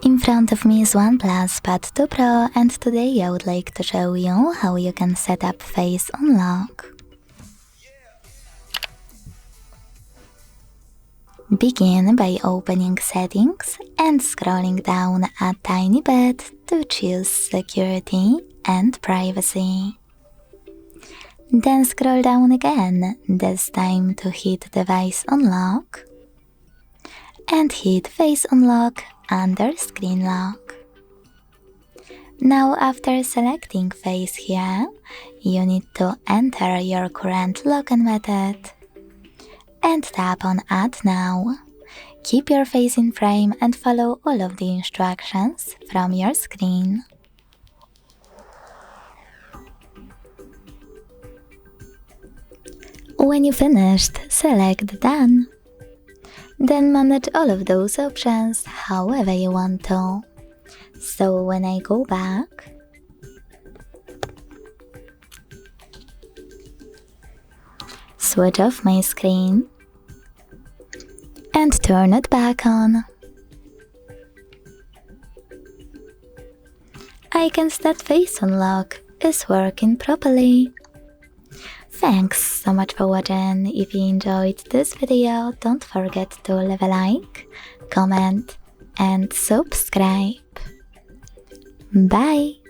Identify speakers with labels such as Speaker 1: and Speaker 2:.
Speaker 1: In front of me is OnePlus Pad 2 Pro, and today I would like to show you how you can set up face unlock. Begin by opening Settings and scrolling down a tiny bit to choose Security and Privacy. Then scroll down again, this time to hit Device Unlock, and hit Face Unlock under Screen Lock. Now after selecting face here, you need to enter your current login method and tap on Add Now. Keep your face in frame and follow all of the instructions from your screen. When you finished, select Done. Then manage all of those options however you want to. So when I go back, switch off my screen and turn it back on, I can see that Face Unlock is working properly. Thanks so much for watching. If you enjoyed this video, don't forget to leave a like, comment and subscribe. Bye!